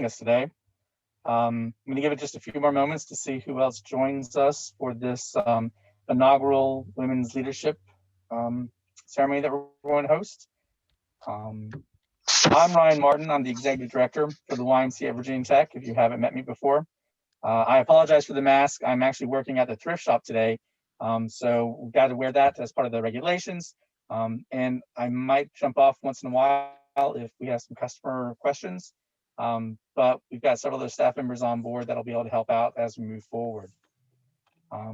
us today. I'm going to give it just a few more moments to see who else joins us for this inaugural Women's Leadership ceremony that we're going to host. I'm Ryan Martin. I'm the Executive Director for the YMCA at Virginia Tech, if you haven't met me before. I apologize for the mask. I'm actually working at the thrift shop today, so we've got to wear that as part of the regulations. And I might jump off once in a while if we have some customer questions. But we've got several other staff members on board that'll be able to help out as we move forward. I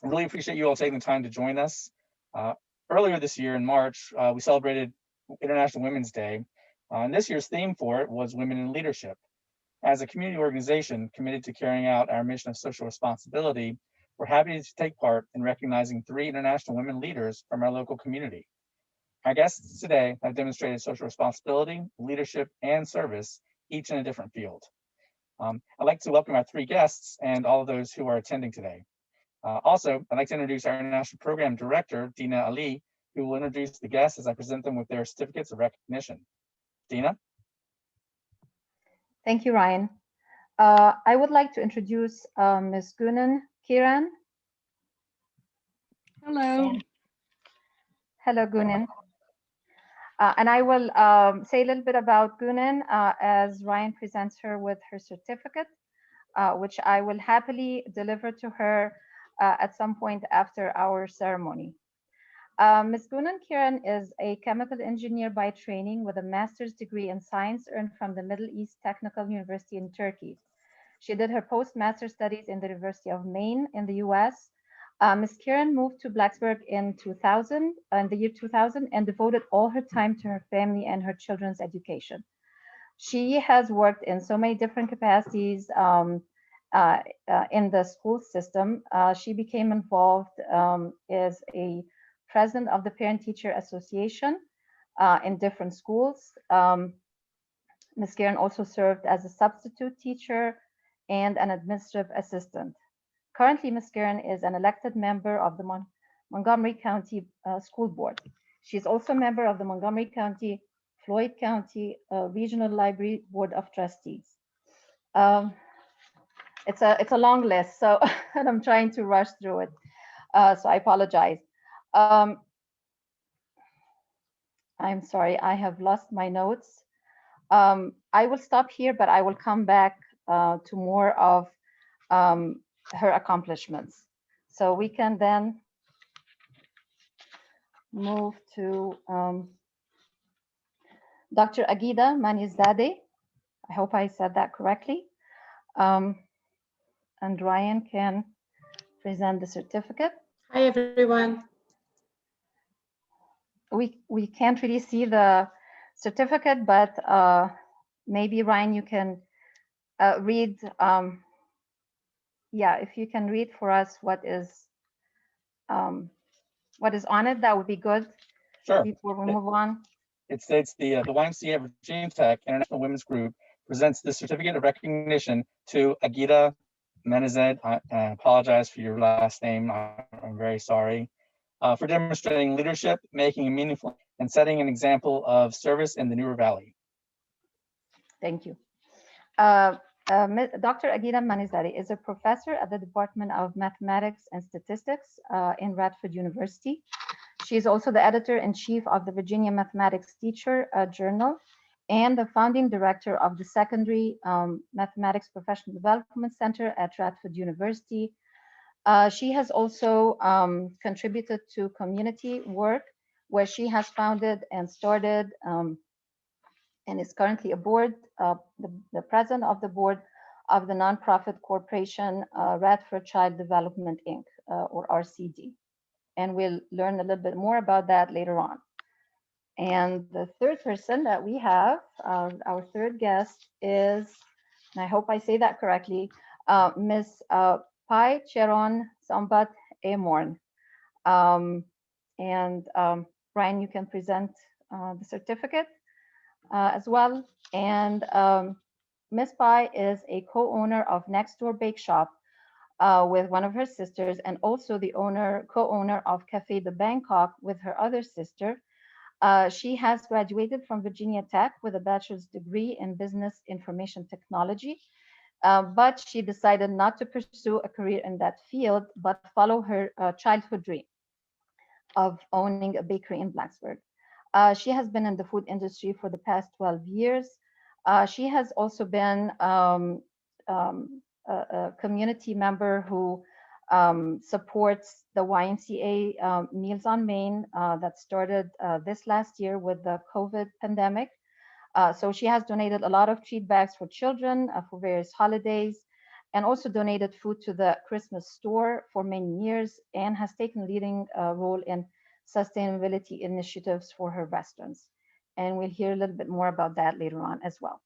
really appreciate you all taking the time to join us. Earlier this year in March, we celebrated International Women's Day, and this year's theme for it was Women in Leadership. As a community organization committed to carrying out our mission of social responsibility, we're happy to take part in recognizing 3 international women leaders from our local community. Our guests today have demonstrated social responsibility, leadership, and service, each in a different field. I'd like to welcome our 3 guests and all of those who are attending today. Also, I'd like to introduce our International Program Director, Dina Ali, who will introduce the guests as I present them with their certificates of recognition. Dina? Thank you, Ryan. I would like to introduce Ms. Gunan Kiran. Hello. Hello, Gunan. And I will say a little bit about Gunan as Ryan presents her with her certificate, which I will happily deliver to her at some point after our ceremony. Ms. Gunan Kiran is a chemical engineer by training with a master's degree in science earned from the Middle East Technical University in Turkey. She did her postmaster studies in the University of Maine in the US. Ms. Kiran moved to Blacksburg in the year 2000, and devoted all her time to her family and her children's education. She has worked in so many different capacities in the school system. She became involved as a president of the Parent-Teacher Association in different schools. Ms. Kiran also served as a substitute teacher and an administrative assistant. Currently, Ms. Kiran is an elected member of the Montgomery County School Board. She is also a member of the Montgomery County, Floyd County Regional Library Board of Trustees. It's a long list, so and I'm trying to rush through it, so I apologize. I'm sorry, I have lost my notes. I will stop here, but I will come back to more of her accomplishments. So we can then move to Dr. Agida Manizade. I hope I said that correctly. And Ryan can present the certificate. Hi, everyone. We can't really see the certificate, but maybe Ryan, you can read. Yeah, if you can read for us what is on it, that would be good. Sure. Before we move on. It states the YMCA at Virginia Tech International Women's Group presents the certificate of recognition to Agida Manizade. I apologize for your last name. I'm very sorry. For demonstrating leadership, making a meaningful, and setting an example of service in the Newer Valley. Thank you. Dr. Agida Manizade is a professor at the Department of Mathematics and Statistics in Radford University. She is also the editor-in-chief of the Virginia Mathematics Teacher Journal and the founding director of the Secondary Mathematics Professional Development Center at Radford University. She has also contributed to community work where she has founded and started and is currently the president of the board of the nonprofit corporation Radford Child Development Inc. Or RCD. And we'll learn a little bit more about that later on. And the third person that we have, our third guest is, and I hope I say that correctly, Ms. Pai Cheron Sambat Amorn. Ryan, you can present the certificate as well. And Ms. Pai is a co-owner of Next Door Bake Shop with one of her sisters, and also the co-owner of Cafe de Bangkok with her other sister. She has graduated from Virginia Tech with a bachelor's degree in business information technology, but she decided not to pursue a career in that field, but follow her childhood dream of owning a bakery in Blacksburg. She has been in the food industry for the past 12 years. She has also been a community member who supports the YMCA Meals on Main that started this last year with the COVID pandemic. So she has donated a lot of treat bags for children for various holidays, and also donated food to the Christmas store for many years, and has taken a leading role in sustainability initiatives for her restaurants. And we'll hear a little bit more about that later on as well.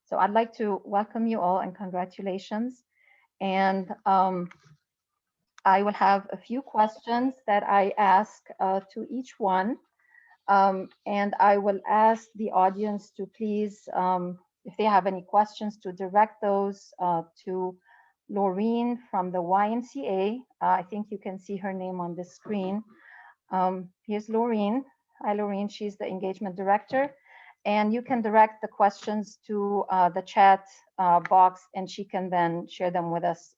So I'd like to welcome you all and congratulations. And I will have a few questions that I ask to each one. And I will ask the audience to please, if they have any questions, to direct those to Laureen from the YMCA. I think you can see her name on the screen. Here's Laureen. Hi, Laureen. She's the engagement director. And you can direct the questions to the chat box, and she can then share them with us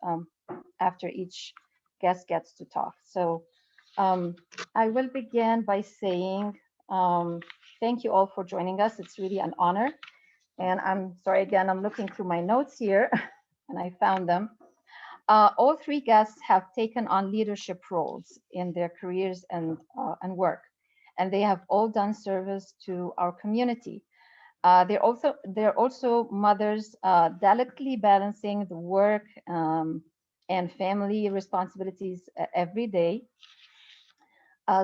after each guest gets to talk. So I will begin by saying thank you all for joining us. It's really an honor. And I'm sorry, again, I'm looking through my notes here and I found them. All three guests have taken on leadership roles in their careers and work, and they have all done service to our community. They're also mothers delicately balancing the work and family responsibilities every day,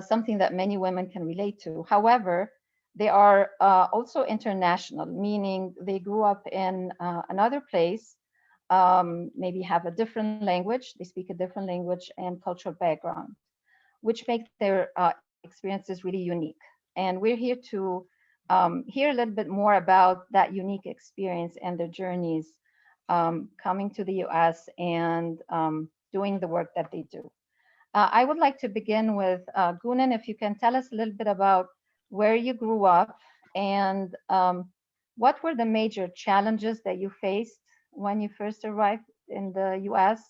something that many women can relate to. However, they are also international, meaning they grew up in another place, maybe have a different language, they speak a different language and cultural background, which make their experiences really unique. And we're here to hear a little bit more about that unique experience and their journeys coming to the US and doing the work that they do. I would like to begin with Gunan, if you can tell us a little bit about where you grew up and what were the major challenges that you faced when you first arrived in the US?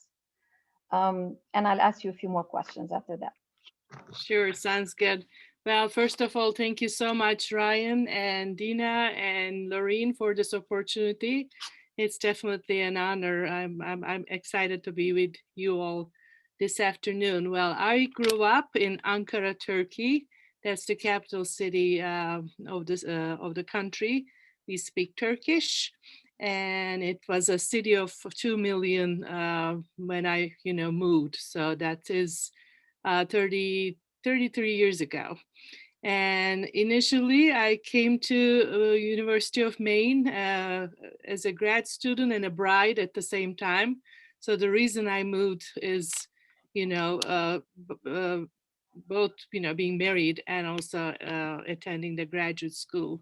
And I'll ask you a few more questions after that. Sure, sounds good. Well, first of all, thank you so much, Ryan and Dina and Lorene, for this opportunity. It's definitely an honor. I'm excited to be with you all this afternoon. Well, I grew up in Ankara, Turkey. That's the capital city of the country. We speak Turkish, and it was a city of 2 million when I, moved. So that is 33 years ago. And initially I came to University of Maine as a grad student and a bride at the same time. So the reason I moved is, both, being married and also attending the graduate school.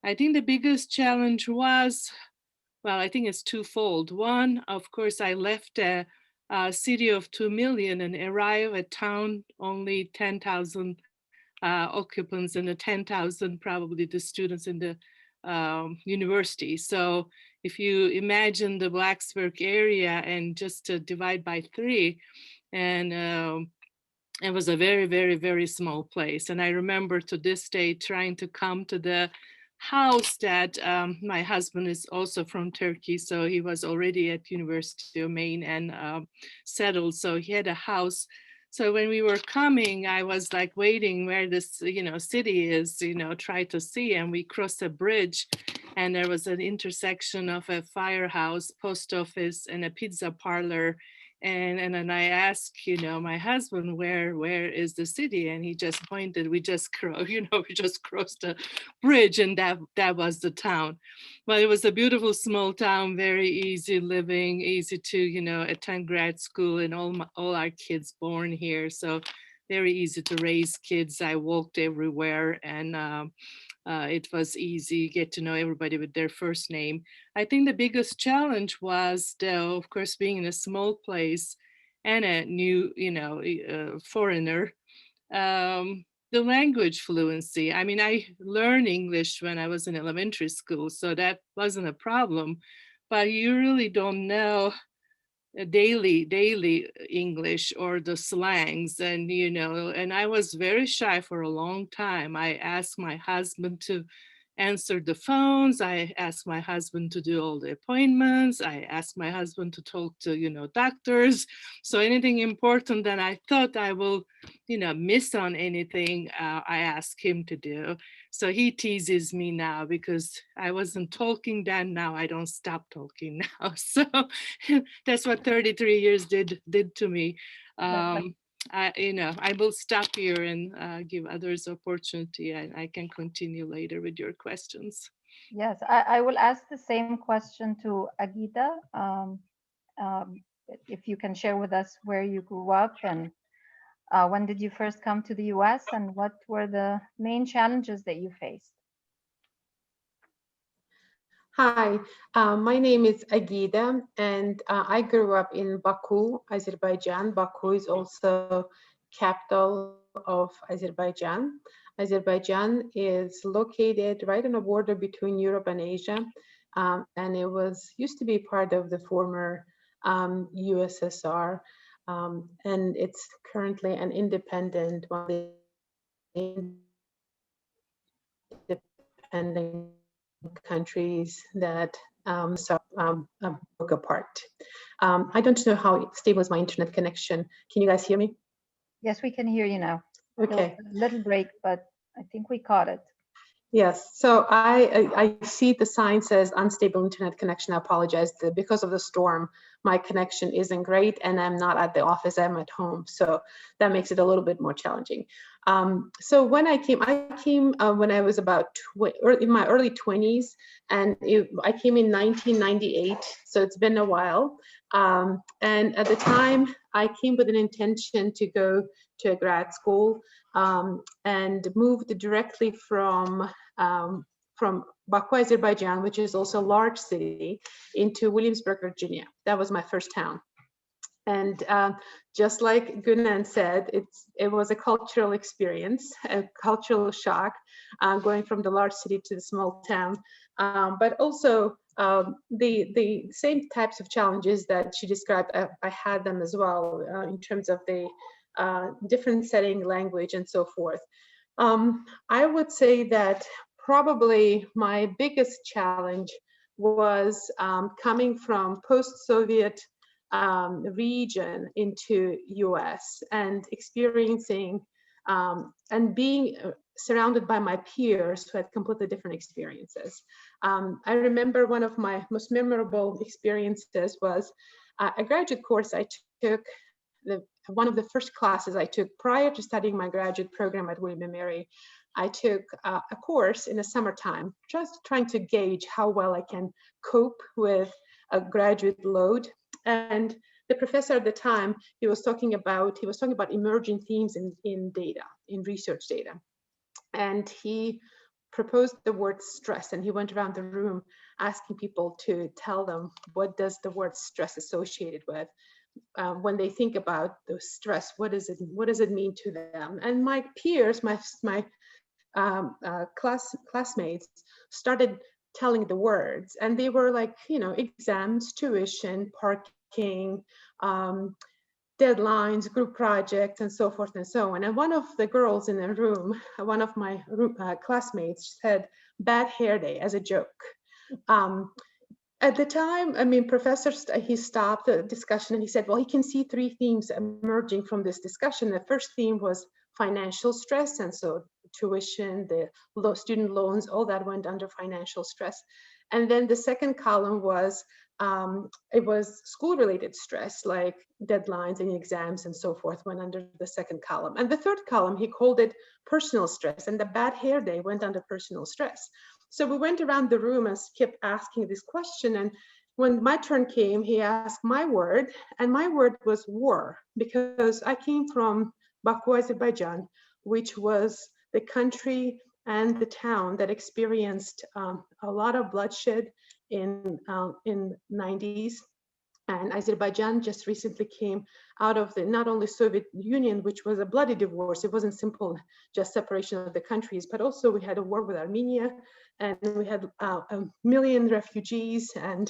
I think the biggest challenge was, well, I think it's twofold. One, of course, I left a city of 2 million and arrive at town only 10,000 occupants and the 10,000 probably the students in the university. So if you imagine the Blacksburg area and just divide by 3, and it was a very, very, very small place. And I remember to this day trying to come to the house that my husband is also from Turkey, so he was already at University of Maine and settled, so he had a house. So when we were coming, I was like waiting where this city is, try to see, and we crossed a bridge and there was an intersection of a firehouse, post office, and a pizza parlor. And then I asked, my husband, where is the city? And he just pointed, we just crossed the bridge, and that was the town. Well, it was a beautiful small town, very easy living, easy to, attend grad school, and all our kids born here. So very easy to raise kids. I walked everywhere, and it was easy, get to know everybody with their first name. I think the biggest challenge was, though, of course, being in a small place and a new, foreigner. the language fluency. I mean, I learned English when I was in elementary school, so that wasn't a problem, but you really don't know daily English or the slangs, and and I was very shy for a long time. I asked my husband to answer the phones. I asked my husband to do all the appointments. I asked my husband to talk to doctors. So anything important that I thought I will miss on anything, I asked him to do. So he teases me now because I wasn't talking then. Now I don't stop talking now. So that's what 33 years did to me. I will stop here and give others opportunity, and I can continue later with your questions. Yes, I will ask the same question to Agida. Um, if you can share with us where you grew up and when did you first come to the US and what were the main challenges that you faced? Hi, my name is Agida, and I grew up in Baku, Azerbaijan. Baku is also capital of Azerbaijan. Azerbaijan is located right on the border between Europe and Asia, and it used to be part of the former USSR, and it's currently an independent, one of the independent countries that broke apart. I don't know how stable is my internet connection. Can you guys hear me? Yes, we can hear you now. Okay. A little break, but I think we caught it. Yes, so I see the sign says unstable internet connection. I apologize. Because of the storm, my connection isn't great and I'm not at the office, I'm at home. So that makes it a little bit more challenging. So when I came when I was about in my early 20s, and I came in 1998, so it's been a while. And at the time, I came with an intention to go to a grad school and moved directly from Baku, Azerbaijan, which is also a large city, into Williamsburg, Virginia. That was my first town. And just like Gunan said, it was a cultural experience, a cultural shock, going from the large city to the small town. But also the same types of challenges that she described, I had them as well in terms of the different setting, language, and so forth. I would say that probably my biggest challenge was coming from post-Soviet region into US and experiencing and being surrounded by my peers who had completely different experiences. I remember one of my most memorable experiences was a graduate course I took. One of the first classes I took prior to studying my graduate program at William & Mary. I took a course in the summertime, just trying to gauge how well I can cope with a graduate load. And the professor at the time, he was talking about emerging themes in data, in research data. And he proposed the word stress, and he went around the room asking people to tell them, what does the word stress associated with? When they think about the stress, what does it mean to them? And my peers, my classmates started telling the words, and they were like, exams, tuition, parking, deadlines, group projects, and so forth and so on. And one of the girls in the room, one of my classmates, said "bad hair day" as a joke. At the time, professor, he stopped the discussion and he said, well, he can see three themes emerging from this discussion. The first theme was financial stress. And so tuition, the student loans, all that went under financial stress. And then the second column was, it was school-related stress, like deadlines and exams and so forth went under the second column. And the third column, he called it personal stress. And the bad hair day went under personal stress. So we went around the room and kept asking this question. And when my turn came, he asked my word, and my word was war, because I came from Baku, Azerbaijan, which was the country and the town that experienced a lot of bloodshed in 90s. And Azerbaijan just recently came out of the not only Soviet Union, which was a bloody divorce. It wasn't simple, just separation of the countries, but also we had a war with Armenia, and we had a million refugees. And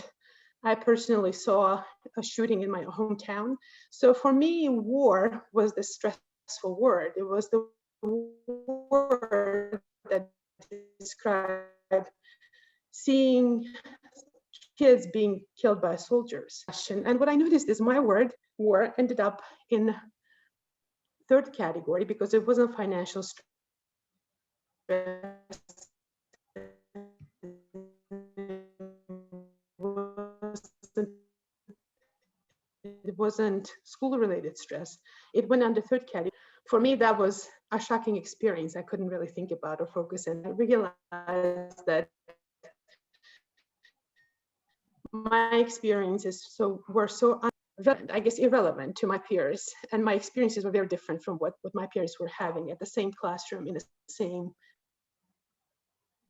I personally saw a shooting in my hometown. So for me, war was the stressful word. It was the word that described seeing kids being killed by soldiers. And what I noticed is my word, war, ended up in third category because it wasn't financial stress. It wasn't school-related stress. It went under third category. For me, that was a shocking experience. I couldn't really think about or focus, and I realized that my experiences were so I guess irrelevant to my peers, and my experiences were very different from what my peers were having at the same classroom, in the same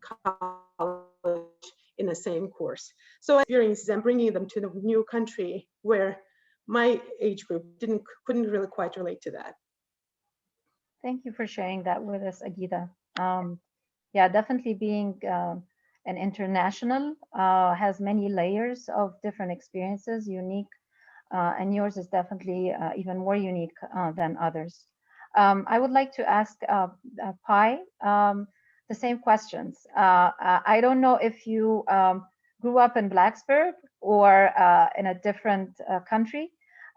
college, in the same course. So experiences, I'm bringing them to the new country where my age group couldn't really quite relate to that. Thank you for sharing that with us, Agida. Yeah, definitely being an international has many layers of different experiences, unique, and yours is definitely even more unique than others. I would like to ask Pi the same questions. I don't know if you grew up in Blacksburg or in a different country,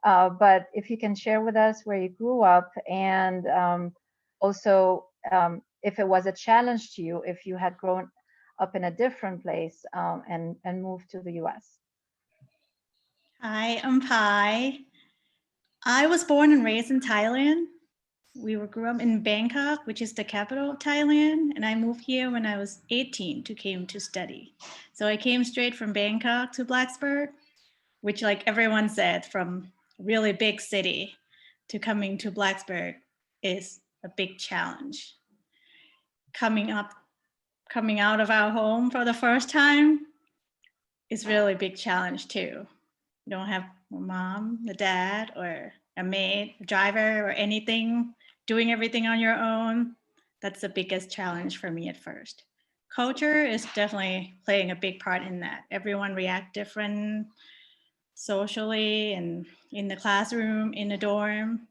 but if you can share with us where you grew up, and also if it was a challenge to you if you had grown up in a different place and moved to the US. Hi, I'm Pai. I was born and raised in Thailand. We grew up in Bangkok, which is the capital of Thailand, and I moved here when I was 18 to came to study. So I came straight from Bangkok to Blacksburg, which, like everyone said, from really big city to coming to Blacksburg is a big challenge. Coming out of our home for the first time is really a big challenge too. You don't have a mom, a dad, or a maid, a driver, or anything, doing everything on your own. That's the biggest challenge for me at first. Culture is definitely playing a big part in that. Everyone react different socially and in the classroom, in the dorm.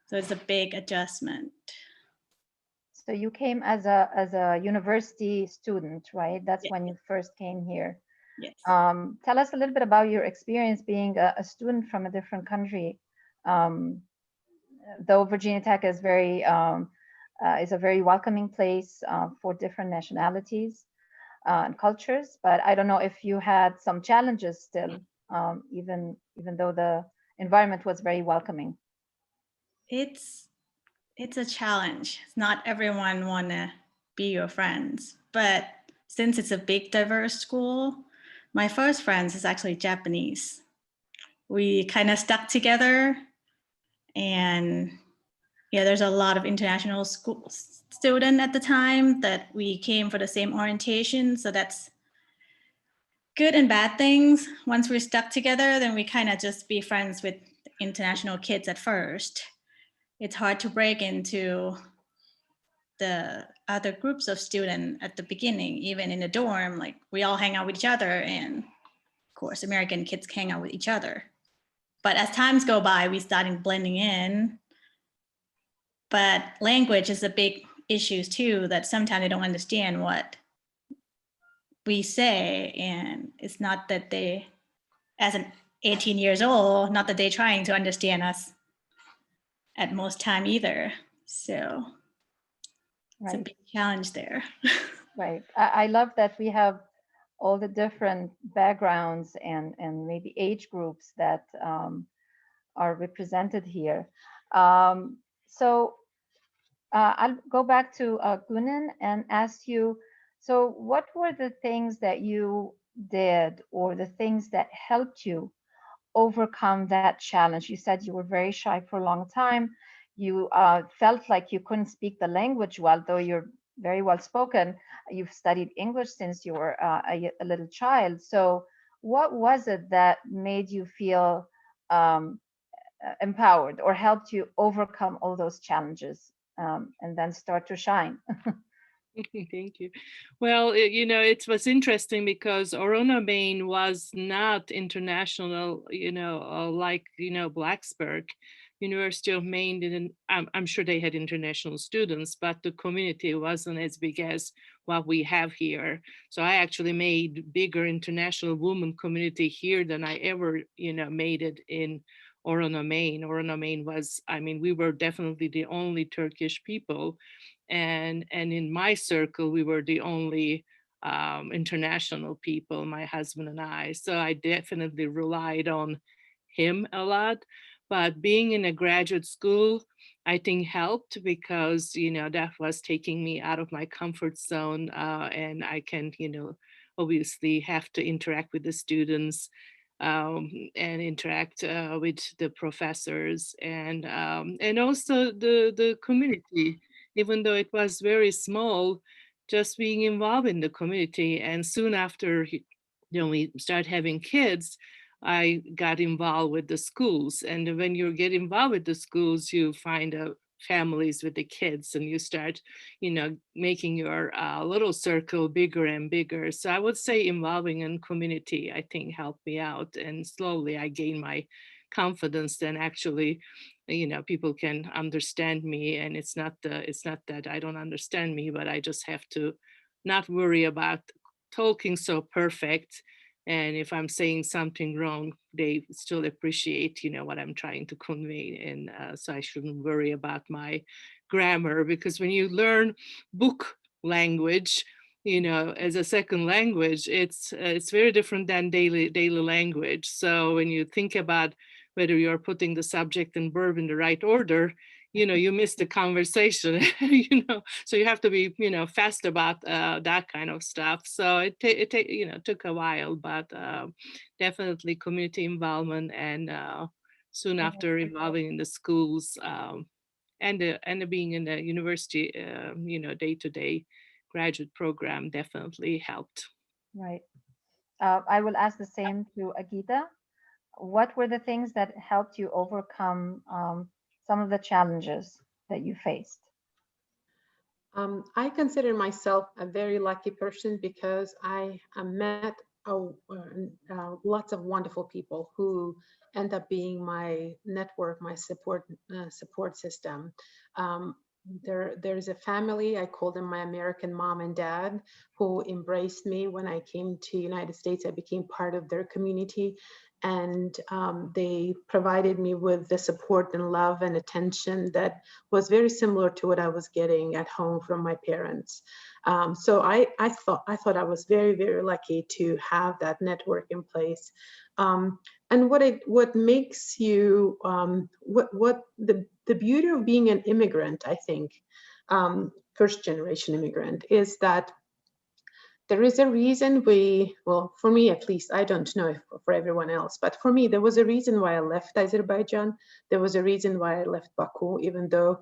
So it's a big adjustment. So you came as a university student, right? That's Yes. when you first came here. Yes. Tell us a little bit about your experience being a student from a different country. Though Virginia Tech is a very welcoming place for different nationalities and cultures, but I don't know if you had some challenges still, even though the environment was very welcoming. It's a challenge. Not everyone wanna be your friends, but since it's a big diverse school, my first friends is actually Japanese. We kind of stuck together, and yeah, there's a lot of international school student at the time that we came for the same orientation. So that's good and bad things. Once we're stuck together, then we kind of just be friends with international kids at first. It's hard to break into the other groups of students at the beginning, even in the dorm. Like, we all hang out with each other, and of course American kids hang out with each other. But as times go by, we started blending in. But language is a big issue too, that sometimes they don't understand what we say. And it's not that they, as an 18 years old, not that they're trying to understand us at most time either. So it's a big challenge there. Right. I love that we have all the different backgrounds and maybe age groups that are represented here. So I'll go back to Gunan and ask you, so what were the things that you did or the things that helped you overcome that challenge? You said you were very shy for a long time. You felt like you couldn't speak the language well, though you're very well spoken. You've studied English since you were a little child. So what was it that made you feel empowered or helped you overcome all those challenges and then start to shine? Thank you. Well, it was interesting because Orono, Maine was not international, like, Blacksburg. University of Maine didn't, I'm sure they had international students, but the community wasn't as big as what we have here. So I actually made bigger international women community here than I ever, made it in Orono, Maine. Orono, Maine was, we were definitely the only Turkish people. And in my circle, we were the only international people, my husband and I. So I definitely relied on him a lot. But being in a graduate school, I think helped because, that was taking me out of my comfort zone. And I can, obviously have to interact with the students and interact with the professors and also the community. Even though it was very small, just being involved in the community. And soon after, we started having kids, I got involved with the schools. And when you get involved with the schools, you find families with the kids and you start, making your little circle bigger and bigger. So I would say involving in community, I think helped me out. And slowly I gained my confidence then actually, people can understand me. And it's not that I don't understand me, but I just have to not worry about talking so perfect. And if I'm saying something wrong, they still appreciate, what I'm trying to convey. And so I shouldn't worry about my grammar, because when you learn book language, as a second language, it's very different than daily language. So when you think about whether you're putting the subject and verb in the right order, you miss the conversation, so you have to be, fast about that kind of stuff. So it took a while, but definitely community involvement and soon after involving in the schools and being in the university, day-to-day graduate program definitely helped. Right. I will ask the same to Agida. What were the things that helped you overcome some of the challenges that you faced? I consider myself a very lucky person because I met lots of wonderful people who end up being my network, my support system. There's a family, I call them my American mom and dad, who embraced me when I came to United States. I became part of their community, and they provided me with the support and love and attention that was very similar to what I was getting at home from my parents. So I thought I was very, very lucky to have that network in place. And what makes you what the beauty of being an immigrant, I think, first generation immigrant, is that there is a reason well, for me at least, I don't know if for everyone else, but for me, there was a reason why I left Azerbaijan. There was a reason why I left Baku, even though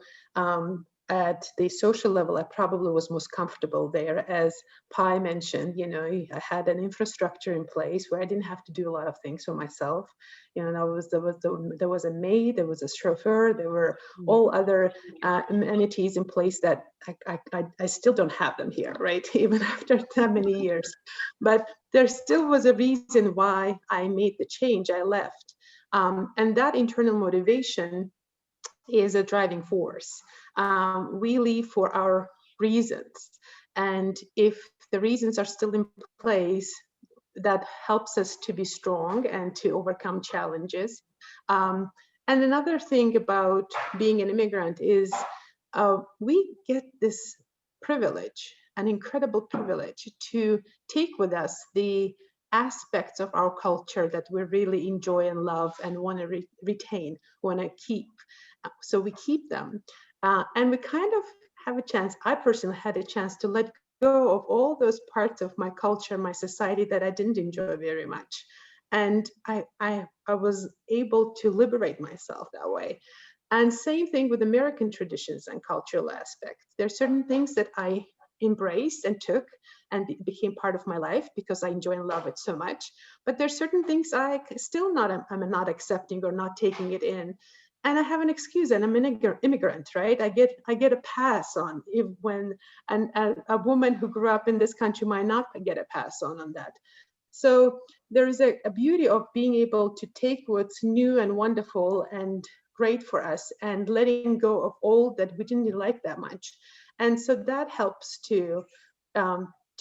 at the social level, I probably was most comfortable there. As Pai mentioned, I had an infrastructure in place where I didn't have to do a lot of things for myself. There was a maid, there was a chauffeur, there were all other amenities in place that I still don't have them here, right? Even after that many years. But there still was a reason why I made the change, I left. And that internal motivation is a driving force. We leave for our reasons. And if the reasons are still in place, that helps us to be strong and to overcome challenges. And another thing about being an immigrant is we get this privilege, an incredible privilege, to take with us the aspects of our culture that we really enjoy and love and want to retain, want to keep. So we keep them. And we kind of have a chance, I personally had a chance to let go of all those parts of my culture, my society that I didn't enjoy very much. And I was able to liberate myself that way. And same thing with American traditions and cultural aspects. There are certain things that I embraced and took, and it became part of my life because I enjoy and love it so much. But there's certain things I'm not accepting or not taking it in. And I have an excuse, and I'm an immigrant, right? I get a pass on when a woman who grew up in this country might not get a pass on that. So there is a beauty of being able to take what's new and wonderful and great for us and letting go of old that we didn't like that much. And so that helps to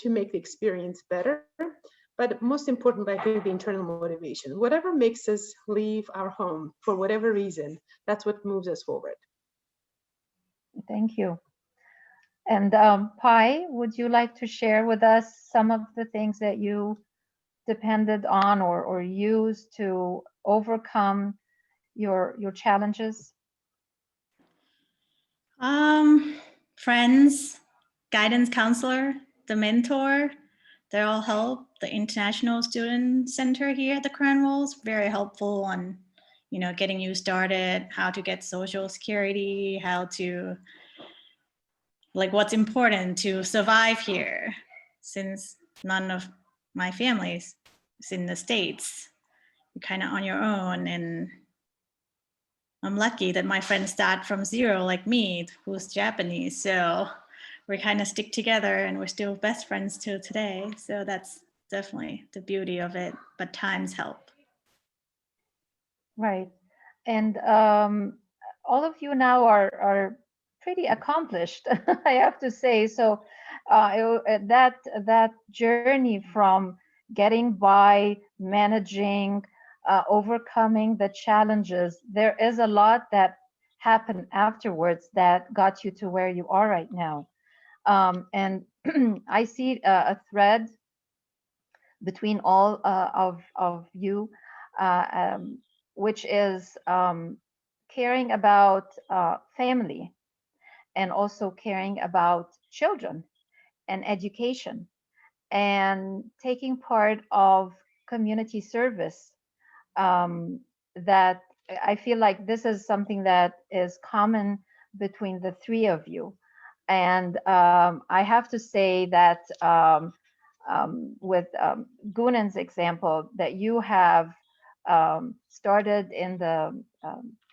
make the experience better. But most importantly, I think the internal motivation, whatever makes us leave our home for whatever reason, that's what moves us forward. Thank you. And Pai, would you like to share with us some of the things that you depended on or used to overcome your challenges? Friends, guidance counselor, the mentor, they all help. The International Student Center here at the Cranwell's very helpful on, getting you started, how to get Social Security, how to, what's important to survive here, since none of my family's is in the States. You're kind of on your own, and I'm lucky that my friends start from zero like me, who's Japanese. So we kind of stick together and we're still best friends till today. So that's definitely the beauty of it, but times help. Right. And all of you now are pretty accomplished, I have to say. So that journey from getting by, managing, overcoming the challenges, there is a lot that happened afterwards that got you to where you are right now. And I see a thread between all of you, which is caring about family and also caring about children and education and taking part of community service. That I feel like this is something that is common between the three of you. And I have to say that with Gunan's example, that you have started in the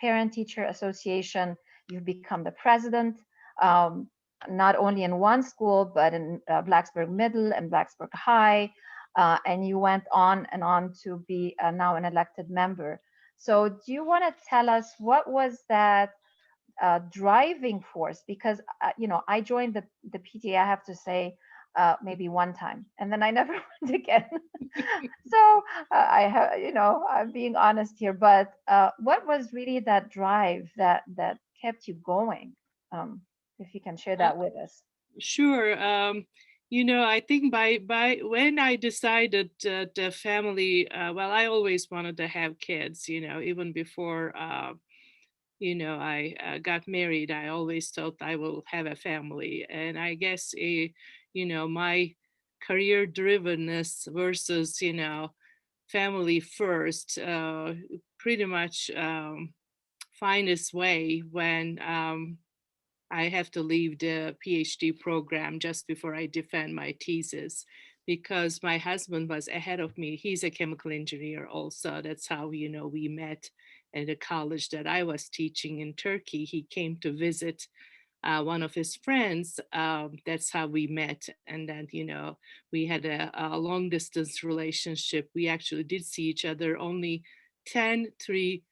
Parent-Teacher Association, you've become the president, not only in one school, but in Blacksburg Middle and Blacksburg High, and you went on and on to be now an elected member. So do you want to tell us what was that driving force? Because I joined the PTA, I have to say, maybe one time, and then I never went again. So I have, I'm being honest here, but what was really that drive that kept you going? If you can share that with us. Sure. I think by when I decided the family, well, I always wanted to have kids, even before, I got married. I always thought I will have a family. And I guess, my career drivenness versus, family first, pretty much find its way when I have to leave the PhD program just before I defend my thesis, because my husband was ahead of me. He's a chemical engineer also. That's how, we met at the college that I was teaching in Turkey. He came to visit one of his friends. That's how we met. And then, we had a long distance relationship. We actually did see each other only 3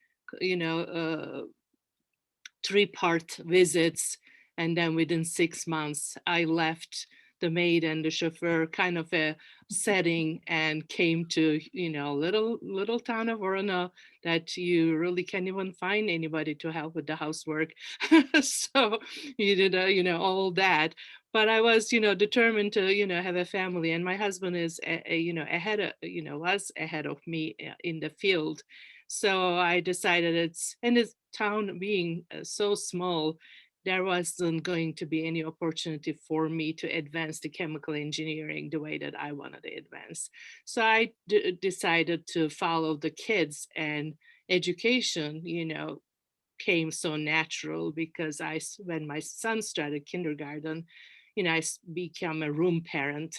3-part visits. And then within 6 months, I left the maid and the chauffeur kind of a setting and came to, little town of Orono that you really can't even find anybody to help with the housework. So you did, all that. But I was, determined to, have a family. And my husband is, was ahead of me in the field. So I decided and this town being so small, there wasn't going to be any opportunity for me to advance the chemical engineering the way that I wanted to advance. So I decided to follow the kids, and education, came so natural because when my son started kindergarten, I became a room parent,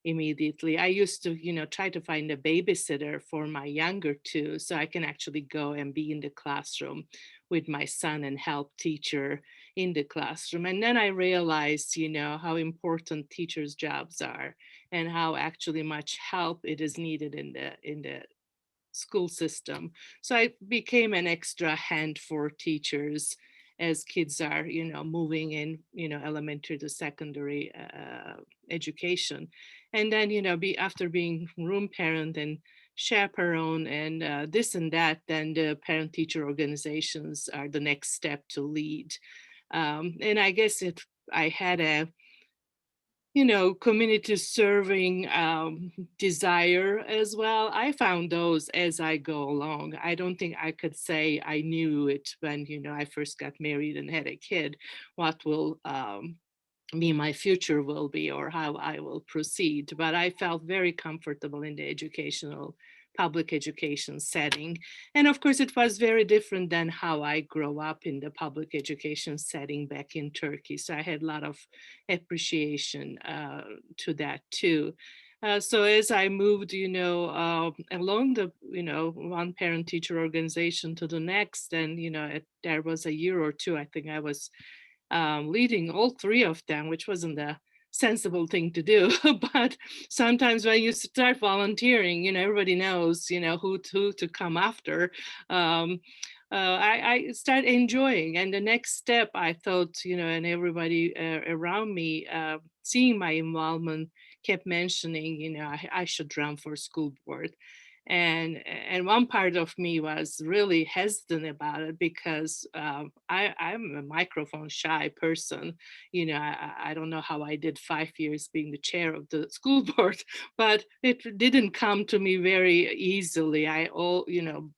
immediately. I used to, try to find a babysitter for my younger two so I can actually go and be in the classroom with my son and help teacher in the classroom. And then I realized, how important teachers' jobs are and how actually much help it is needed in the school system. So I became an extra hand for teachers as kids are, moving in, elementary to secondary education. And then, after being room parent and chaperone and this and that, then the parent teacher organizations are the next step to lead. And I guess I had a community serving desire as well. I found those as I go along. I don't think I could say I knew it when, I first got married and had a kid, what will be my future will be or how I will proceed. But I felt very comfortable in the public education setting. And of course, it was very different than how I grew up in the public education setting back in Turkey. So I had a lot of appreciation to that too. So as I moved, along the, one parent teacher organization to the next, and, there was a year or two, I think I was leading all three of them, which wasn't a sensible thing to do. But sometimes when you start volunteering, everybody knows, who to come after. I start enjoying. And the next step, I thought, and everybody around me, seeing my involvement, kept mentioning, I should run for school board. And one part of me was really hesitant about it because I'm a microphone shy person. I don't know how I did 5 years being the chair of the school board, but it didn't come to me very easily.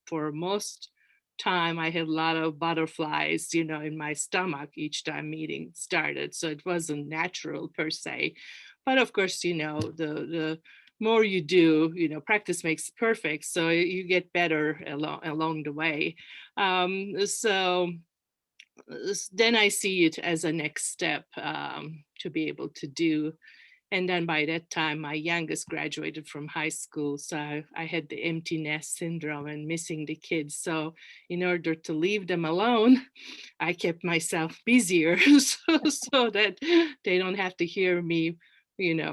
For most time I had a lot of butterflies, in my stomach each time meeting started. So it wasn't natural per se. But of course, the more you do, practice makes perfect. So you get better along the way. So then I see it as a next step to be able to do. And then by that time, my youngest graduated from high school. So I had the empty nest syndrome and missing the kids. So in order to leave them alone, I kept myself busier so that they don't have to hear me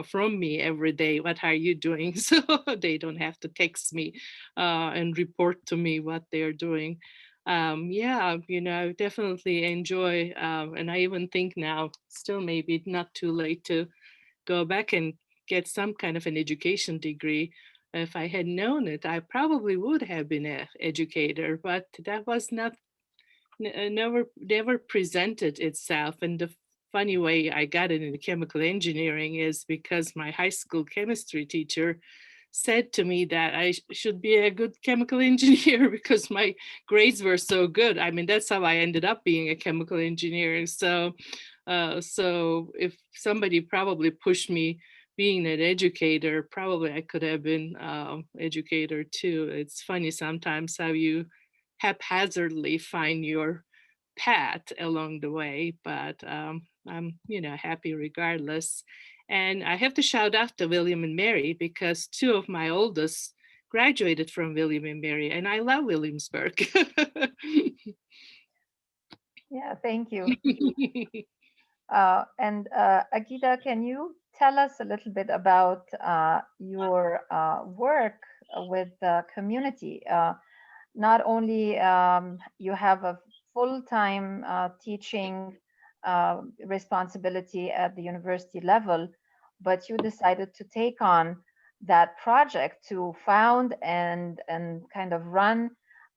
from me every day, what are you doing? So they don't have to text me and report to me what they're doing. Definitely enjoy. And I even think now, still maybe not too late to go back and get some kind of an education degree. If I had known it, I probably would have been an educator, but that was never presented itself. And the funny way I got it in chemical engineering is because my high school chemistry teacher said to me that I should be a good chemical engineer because my grades were so good. I mean, that's how I ended up being a chemical engineer. So if somebody probably pushed me being an educator, probably I could have been educator too. It's funny sometimes how you haphazardly find your path along the way, but I'm happy regardless. And I have to shout out to William and Mary because two of my oldest graduated from William and Mary, and I love Williamsburg. Yeah, thank you. And Agida, can you tell us a little bit about your work with the community? Not only you have a full-time teaching responsibility at the university level, but you decided to take on that project to found and kind of run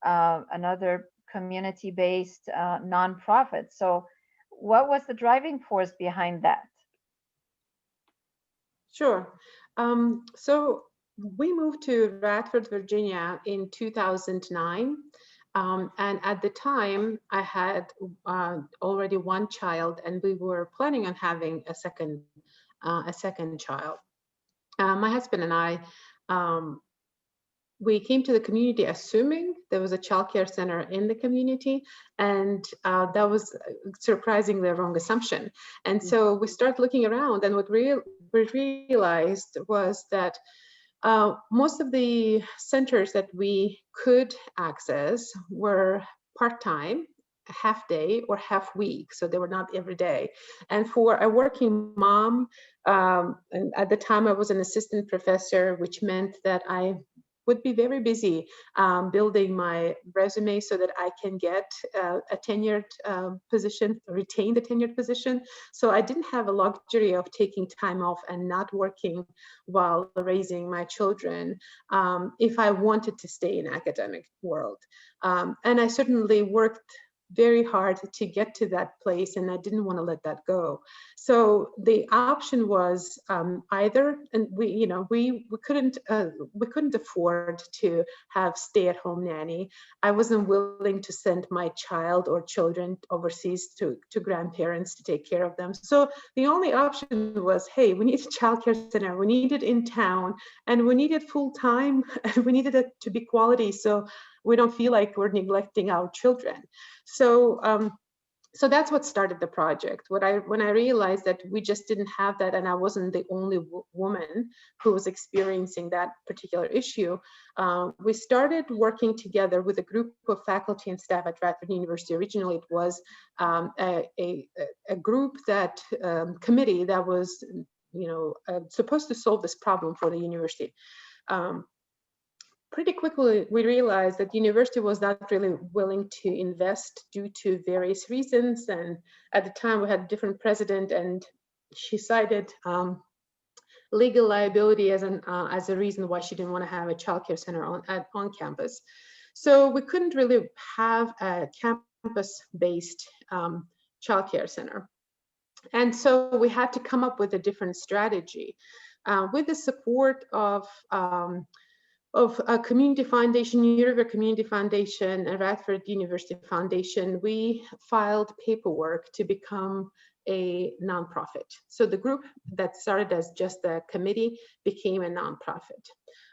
another community-based nonprofit. So what was the driving force behind that? Sure. So we moved to Radford, Virginia in 2009. And at the time, I had already one child, and we were planning on having a second child. My husband and I, we came to the community assuming there was a childcare center in the community, and that was surprisingly a wrong assumption. And so we started looking around, and what we realized was that most of the centers that we could access were part-time, half day or half week, so they were not every day. And for a working mom, and at the time I was an assistant professor, which meant that I would be very busy building my resume so that I can get a tenured position, retain the tenured position. So I didn't have a luxury of taking time off and not working while raising my children if I wanted to stay in academic world. And I certainly worked very hard to get to that place, and I didn't want to let that go. So the option was either, and we couldn't afford to have stay-at-home nanny. I wasn't willing to send my child or children overseas to grandparents to take care of them. So the only option was, hey, we need a childcare center. We need it in town, and we need it full time, and we needed it to be quality. So we don't feel like we're neglecting our children. So so that's what started the project. When I realized that we just didn't have that, and I wasn't the only woman who was experiencing that particular issue, we started working together with a group of faculty and staff at Radford University. Originally, it was a group that committee that was supposed to solve this problem for the university. Pretty quickly, we realized that the university was not really willing to invest due to various reasons. And at the time, we had a different president, and she cited legal liability as a reason why she didn't want to have a childcare center on campus. So we couldn't really have a campus-based childcare center. And so we had to come up with a different strategy. With the support of a community foundation, River Community Foundation, and Radford University Foundation, we filed paperwork to become a nonprofit. So the group that started as just a committee became a nonprofit.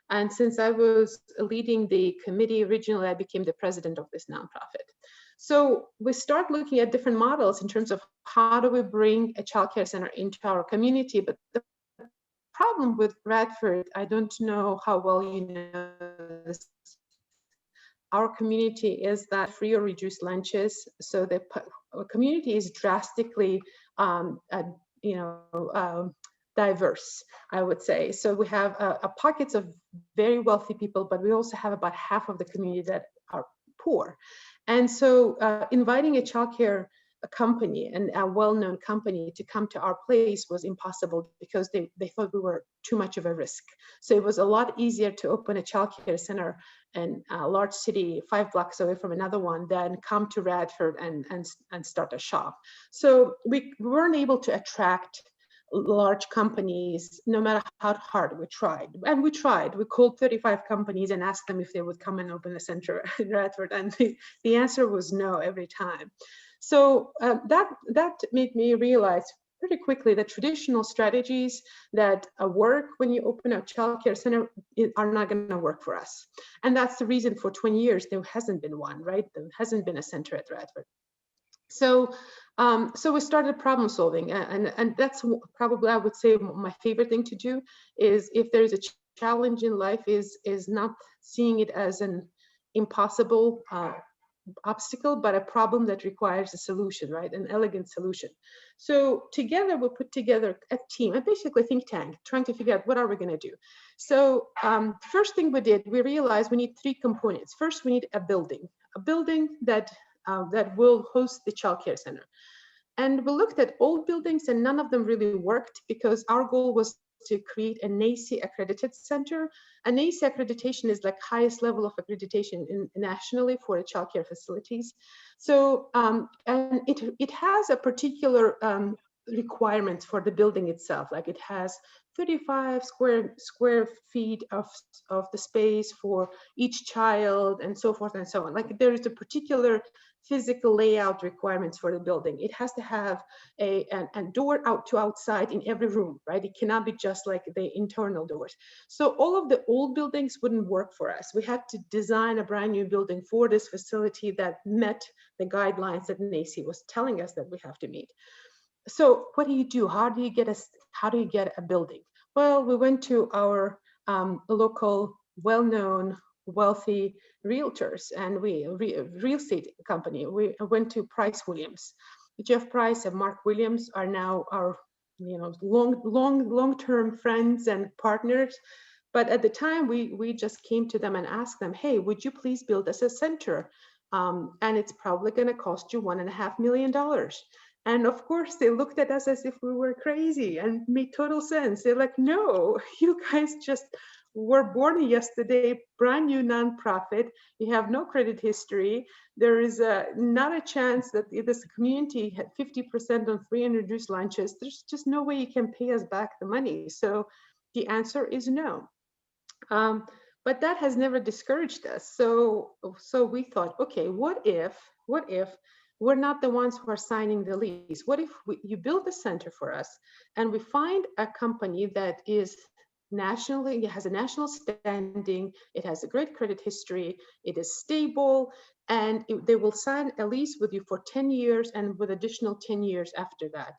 And since I was leading the committee originally, I became the president of this nonprofit. So we start looking at different models in terms of how do we bring a childcare center into our community. But the problem with Radford, I don't know how well you know this, our community is that free or reduced lunches. So the community is drastically, diverse, I would say. So we have pockets of very wealthy people, but we also have about half of the community that are poor. And so inviting a childcare company, and a well-known company, to come to our place was impossible because they thought we were too much of a risk. So it was a lot easier to open a childcare center in a large city 5 blocks away from another one than come to Radford and start a shop. So we weren't able to attract large companies, no matter how hard we tried. And we tried. We called 35 companies and asked them if they would come and open a center in Radford, and the answer was no every time. So that made me realize pretty quickly that traditional strategies that work when you open a childcare center are not going to work for us. And that's the reason for 20 years there hasn't been one, right? There hasn't been a center at Radford. So so we started problem solving, and that's probably, I would say, my favorite thing to do is, if there's a challenge in life, is not seeing it as an impossible obstacle, but a problem that requires a solution, right? An elegant solution. So together we put together a team, and basically a think tank, trying to figure out what are we going to do. So first thing we did, we realized we need 3 components. First, we need a building that will host the childcare center. And we looked at old buildings, and none of them really worked, because our goal was to create a NACE accredited center. A NACE accreditation is like highest level of accreditation nationally for childcare facilities. So and it has a particular requirements for the building itself. Like it has 35 square feet of the space for each child, and so forth and so on. Like there is a particular physical layout requirements for the building. It has to have a door out to outside in every room, right? It cannot be just like the internal doors. So all of the old buildings wouldn't work for us. We had to design a brand new building for this facility that met the guidelines that NACE was telling us that we have to meet. So what do you do? How do you get a building? Well, we went to our local, well-known, wealthy realtors and real estate company. We went to Price Williams. Jeff Price and Mark Williams are now our, long-term friends and partners. But at the time, we just came to them and asked them, hey, would you please build us a center? And it's probably going to cost you $1.5 million. And of course, they looked at us as if we were crazy and made total sense. They're like, no, you guys just were born yesterday, brand new nonprofit. You have no credit history. There is not a chance that this community had 50% on free and reduced lunches. There's just no way you can pay us back the money. So the answer is no. But that has never discouraged us. So we thought, okay, what if we're not the ones who are signing the lease? What if you build a center for us and we find a company that is nationally, it has a national standing, it has a great credit history, it is stable, and they will sign a lease with you for 10 years and with additional 10 years after that,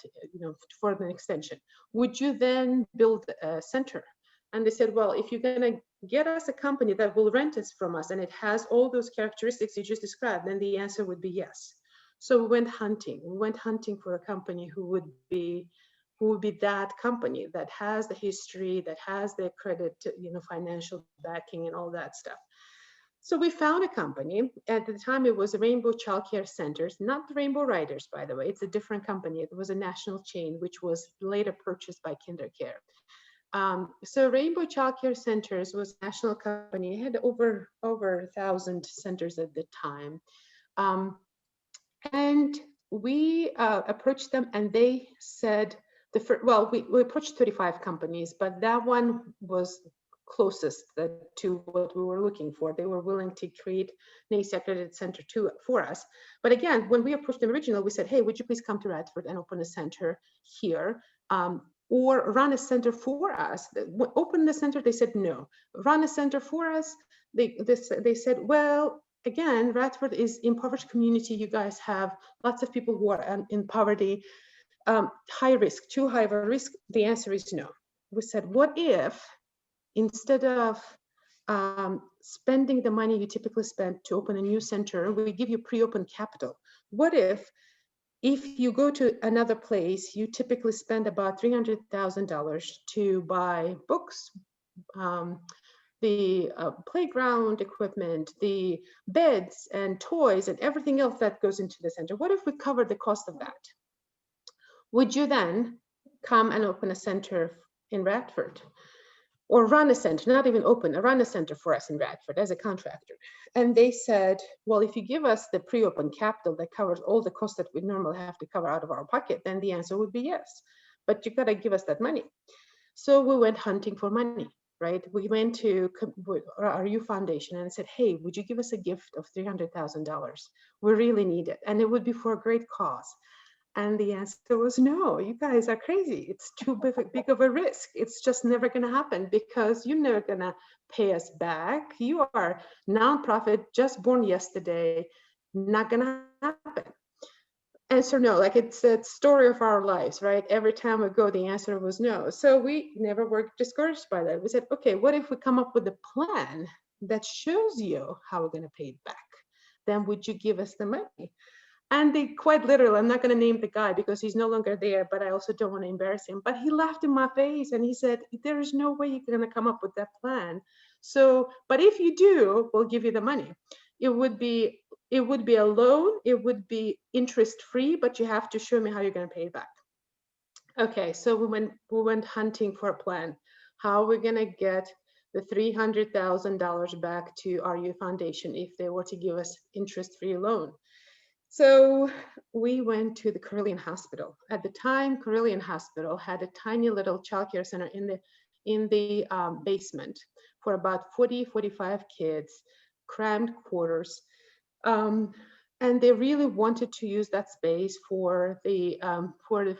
for an extension. Would you then build a center? And they said, well, if you're going to get us a company that will rent it from us and it has all those characteristics you just described, then the answer would be yes. So we went hunting. We went hunting for a company who would be that company that has the history, that has the credit, financial backing and all that stuff. So we found a company. At the time, it was Rainbow Child Care Centers, not the Rainbow Riders, by the way. It's a different company. It was a national chain, which was later purchased by KinderCare. So Rainbow Child Care Centers was a national company. It had over 1,000 centers at the time. And we approached them and they said, we approached 35 companies, but that one was closest to what we were looking for. They were willing to create an ACE accredited center for us. But again, when we approached them originally, we said, hey, would you please come to Radford and open a center here? Or run a center for us. Open the center, they said no. Run a center for us, they said, well, again, Radford is impoverished community. You guys have lots of people who are in poverty, high risk, too high of a risk. The answer is no. We said, what if instead of spending the money you typically spend to open a new center, we give you pre-open capital? What if you go to another place, you typically spend about $300,000 to buy books, the playground equipment, the beds and toys and everything else that goes into the center. What if we cover the cost of that? Would you then come and open a center in Radford? Or run a center, not even open, run a center for us in Radford as a contractor? And they said, well, if you give us the pre-open capital that covers all the costs that we normally have to cover out of our pocket, then the answer would be yes. But you gotta give us that money. So we went hunting for money, right? We went to our YMCA Foundation and said, hey, would you give us a gift of $300,000? We really need it. And it would be for a great cause. And the answer was no, you guys are crazy. It's too big of a risk. It's just never going to happen because you're never going to pay us back. You are nonprofit, just born yesterday, not going to happen. Answer no, like it's a story of our lives, right? Every time we go, the answer was no. So we never were discouraged by that. We said, okay, what if we come up with a plan that shows you how we're going to pay it back? Then would you give us the money? And they quite literally, I'm not going to name the guy because he's no longer there, but I also don't want to embarrass him. But he laughed in my face and he said, there is no way you're going to come up with that plan. So, but if you do, we'll give you the money. It would be a loan. It would be interest free, but you have to show me how you're going to pay it back. Okay, so we went hunting for a plan. How are we going to get the $300,000 back to our YMCA Foundation if they were to give us interest-free loan? So we went to the Carilion Hospital. At the time, Carilion Hospital had a tiny little childcare center in the basement for about 45 kids, crammed quarters. And they really wanted to use that space for the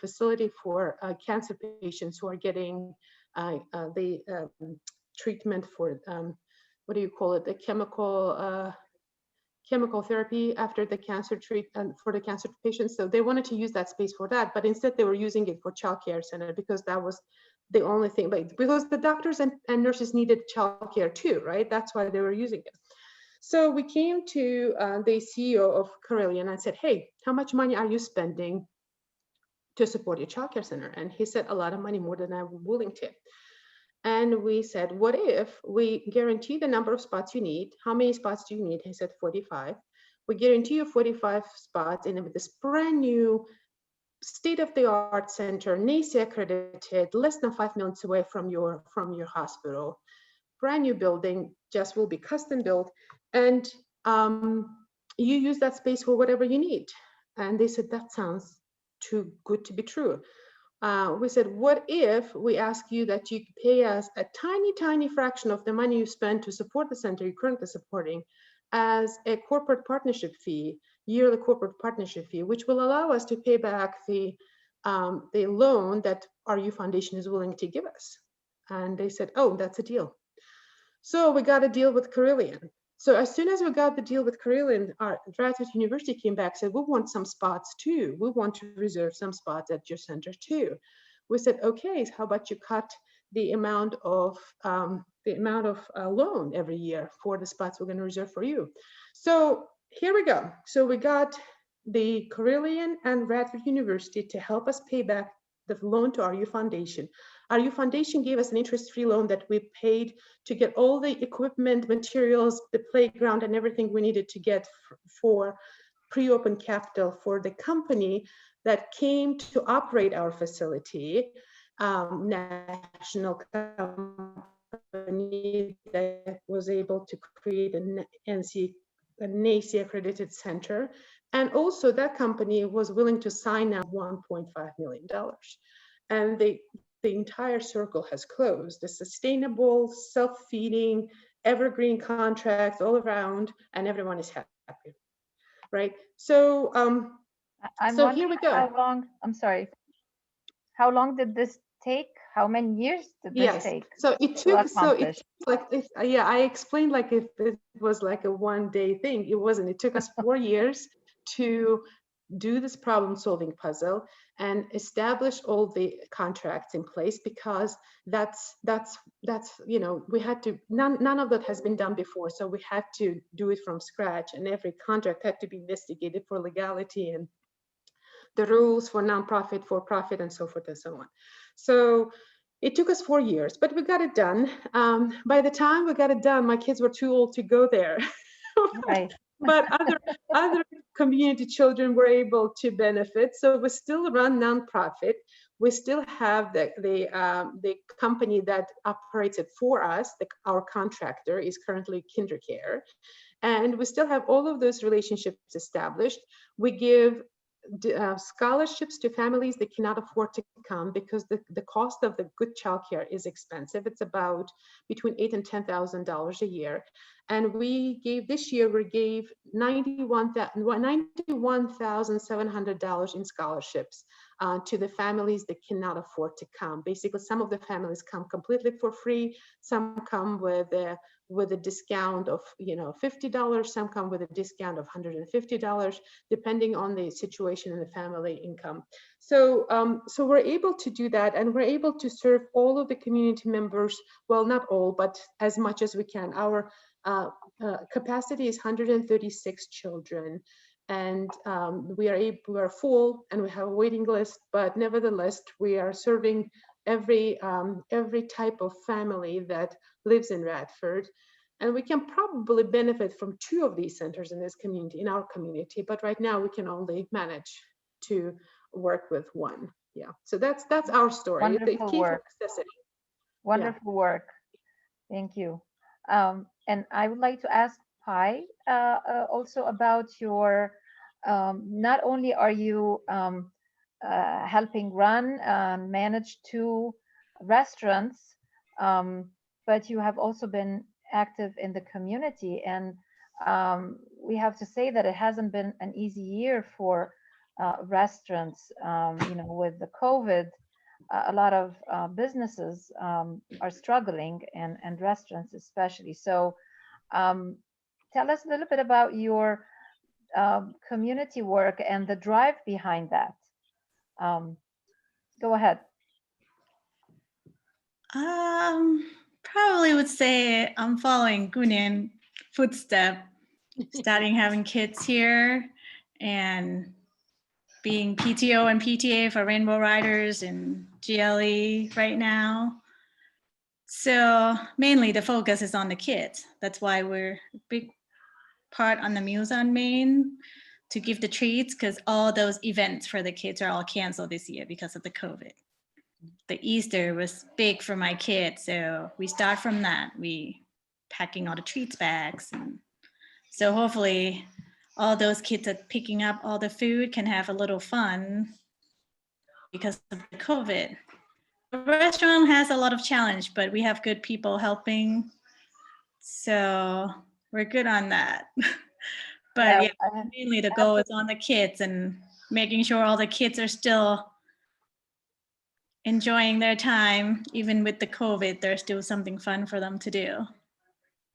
facility for cancer patients who are getting the treatment for, what do you call it? The chemical therapy after the cancer treatment for the cancer patients. So they wanted to use that space for that, but instead they were using it for child care center because that was the only thing, but because the doctors and nurses needed child care too, right? That's why they were using it. So we came to the CEO of Carillion and I said, hey, how much money are you spending to support your child care center? And he said, a lot of money, more than I'm willing to. And we said, what if we guarantee the number of spots you need? How many spots do you need? He said 45. We guarantee you 45 spots in this brand new state-of-the-art center, NACE accredited, less than 5 minutes away from your hospital. Brand new building, just will be custom built. And you use that space for whatever you need. And they said, that sounds too good to be true. We said, what if we ask you that you pay us a tiny, tiny fraction of the money you spend to support the center you're currently supporting as a corporate partnership fee, yearly corporate partnership fee, which will allow us to pay back the loan that RU Foundation is willing to give us. And they said, oh, that's a deal. So we got a deal with Carillion. So as soon as we got the deal with Carillion, Radford University came back, said, we want some spots too. We want to reserve some spots at your center too. We said, okay, how about you cut the amount of loan every year for the spots we're going to reserve for you. So here we go. So we got the Carillion and Radford University to help us pay back the loan to RU Foundation. RU Foundation gave us an interest-free loan that we paid to get all the equipment, materials, the playground, and everything we needed to get for pre-open capital for the company that came to operate our facility, national company that was able to create a NACE accredited center. And also that company was willing to sign now $1.5 million. And the entire circle has closed. The sustainable, self-feeding, evergreen contracts all around, and everyone is happy, right? So, so here we go. How long, I'm sorry, how long did this take? How many years did this take? So it took, yeah, I explained like if it was like a one-day thing. It wasn't. It took us 4 years to do this problem-solving puzzle and establish all the contracts in place, because that's you know, we had to, none of that has been done before, so we had to do it from scratch, and every contract had to be investigated for legality and the rules for nonprofit, for profit, and so forth and so on. So it took us 4 years, but we got it done. By the time we got it done, my kids were too old to go there. Right. But other community children were able to benefit. So we still run nonprofit. We still have the company that operates it for us. Our contractor is currently KinderCare, and we still have all of those relationships established. We give scholarships to families that cannot afford to come, because the cost of the good childcare is expensive. It's about between $8,000 and $10,000 a year. And we gave, this year, we gave $91,700 in scholarships to the families that cannot afford to come. Basically, some of the families come completely for free. Some come with a discount of, you know, $50. Some come with a discount of $150, depending on the situation and the family income. So, so we're able to do that, and we're able to serve all of the community members. Well, not all, but as much as we can. Our capacity is 136 children, and we are full, and we have a waiting list. But nevertheless, we are serving every type of family that lives in Radford, and we can probably benefit from 2 of these centers in this community, in our community. But right now, we can only manage to work with 1. Yeah. So that's our story. Wonderful work. Wonderful work. Thank you. And I would like to ask Pai also about your, not only are you helping run and manage 2 restaurants, but you have also been active in the community. And we have to say that it hasn't been an easy year for restaurants. You know, with the COVID, a lot of businesses are struggling, and restaurants especially. So tell us a little bit about your community work and the drive behind that. Go ahead. Probably would say I'm following Gunin footstep, starting having kids here and being PTO and PTA for Rainbow Riders and GLE right now. So mainly the focus is on the kids. That's why we're a big part on the Meals on Main to give the treats, because all those events for the kids are all canceled this year because of the COVID. The Easter was big for my kids, so we start from that. We packing all the treats bags, and so hopefully all those kids that picking up all the food can have a little fun because of the COVID. The restaurant has a lot of challenge, but we have good people helping, so we're good on that. But yeah, mainly the goal is on the kids and making sure all the kids are still enjoying their time. Even with the COVID, there's still something fun for them to do.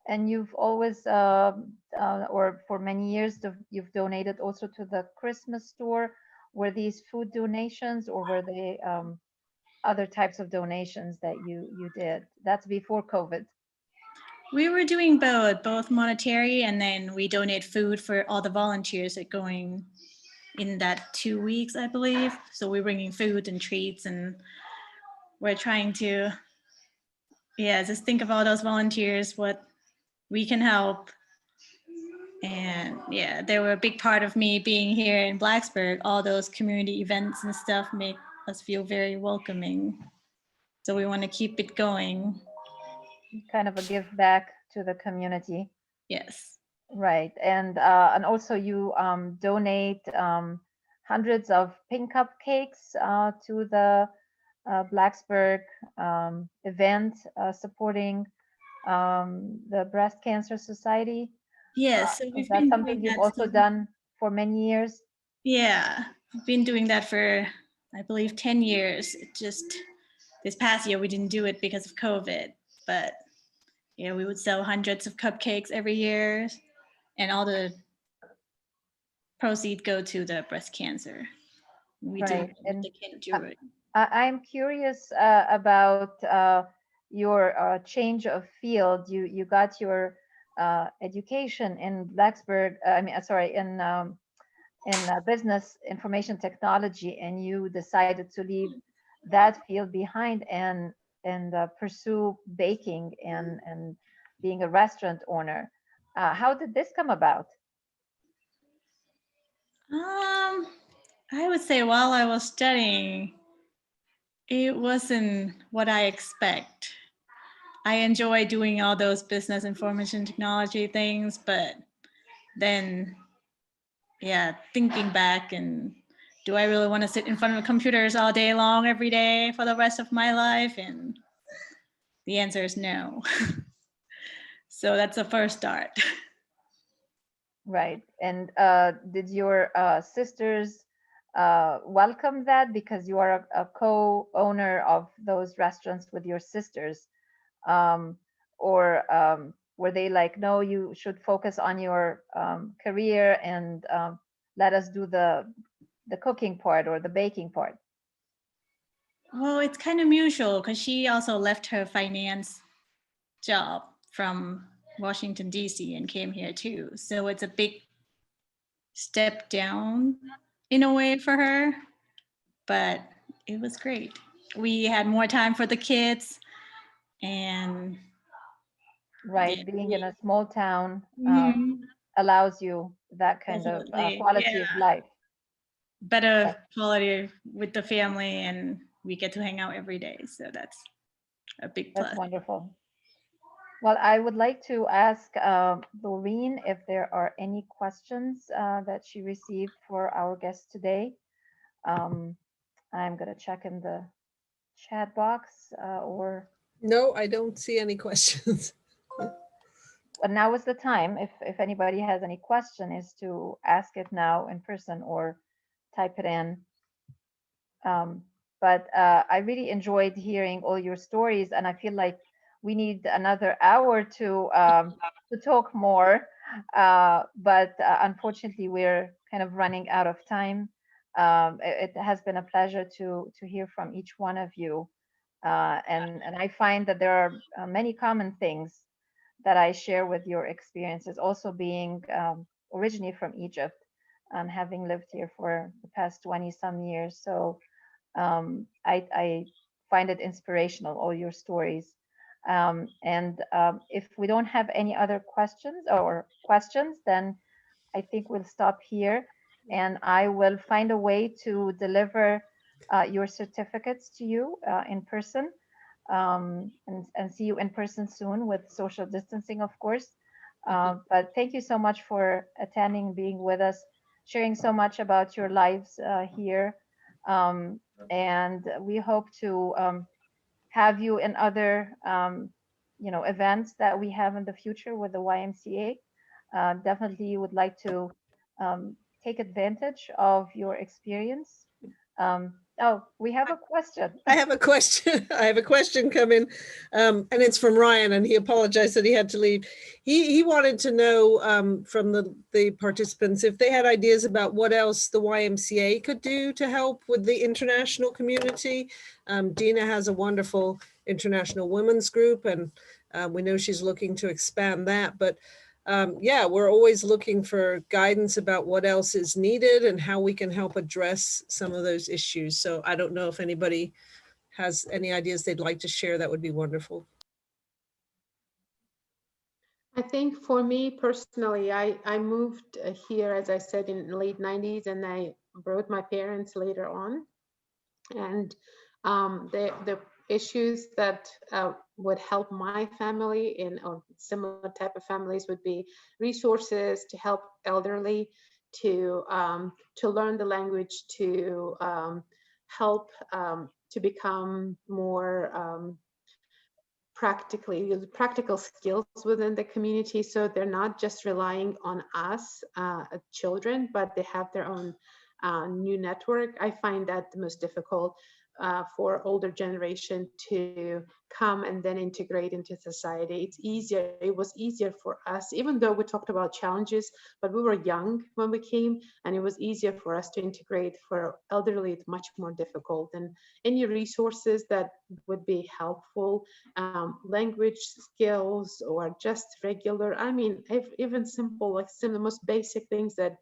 And you've always, or for many years, you've donated also to the Christmas store. Were these food donations, or were they other types of donations that you did? That's before COVID. We were doing both monetary, and then we donate food for all the volunteers that going in that 2 weeks, I believe. So we're bringing food and treats, and we're trying to, just think of all those volunteers, what we can help. And they were a big part of me being here in Blacksburg. All those community events and stuff make us feel very welcoming. So we want to keep it going. Kind of a give back to the community. Yes. Right. And also you donate hundreds of pink cupcakes to the Blacksburg event supporting the Breast Cancer Society. Yes. So is that something you've also done for many years? Yeah, I've been doing that for, I believe, 10 years. It just, this past year, we didn't do it because of COVID, but we would sell hundreds of cupcakes every year, and all the proceeds go to the breast cancer. We right. do what they can do it. I'm curious about your change of field. You got your education in Blacksburg. In business information technology, and you decided to leave that field behind and pursue baking and being a restaurant owner. How did this come about? I would say while I was studying, it wasn't what I expect. I enjoy doing all those business information technology things, but then thinking back, and do I really want to sit in front of computers all day long every day for the rest of my life? And the answer is no. So that's the first start. Right. And did your sisters welcome that, because you are a co-owner of those restaurants with your sisters? Or were they like, no, you should focus on your career and let us do the cooking part or the baking part? Well, it's kind of mutual, because she also left her finance job from Washington, D.C. and came here too. So it's a big step down in a way for her, but it was great. We had more time for the kids, and right, being in a small town allows you that kind of quality of life. Better quality with the family, and we get to hang out every day. So that's a big plus. That's wonderful. Well, I would like to ask Doreen if there are any questions that she received for our guest today. I'm going to check in the chat box or. No, I don't see any questions. But now is the time. If anybody has any question, is to ask it now in person or type it in. But I really enjoyed hearing all your stories, and I feel like we need another hour to talk more. But unfortunately, we're kind of running out of time. It has been a pleasure to hear from each one of you. And I find that there are many common things that I share with your experiences, also being originally from Egypt and having lived here for the past 20 some years. So I find it inspirational, all your stories. And if we don't have any other questions, then I think we'll stop here, and I will find a way to deliver your certificates to you in person, and see you in person soon with social distancing, of course. But thank you so much for attending, being with us, sharing so much about your lives here. And we hope to have you in other events that we have in the future with the YMCA. Definitely would like to um, take advantage of your experience. Oh, we have a question. I have a question. I have a question coming, and it's from Ryan, and he apologized that he had to leave. He wanted to know from the participants if they had ideas about what else the YMCA could do to help with the international community. Dina has a wonderful international women's group, and we know she's looking to expand that. But yeah, we're always looking for guidance about what else is needed and how we can help address some of those issues. So I don't know if anybody has any ideas they'd like to share. That would be wonderful. I think for me personally, I moved here, as I said, in the late 90s, and I brought my parents later on. And the issues that would help my family in or similar type of families would be resources to help elderly to learn the language, to help to become more practical skills within the community, so they're not just relying on us children, but they have their own new network. I find that the most difficult for older generation to come and then integrate into society. It was easier for us, even though we talked about challenges, but we were young when we came, and it was easier for us to integrate. For elderly, it's much more difficult. And any resources that would be helpful, language skills, or just regular, I mean, even simple, like some of the most basic things that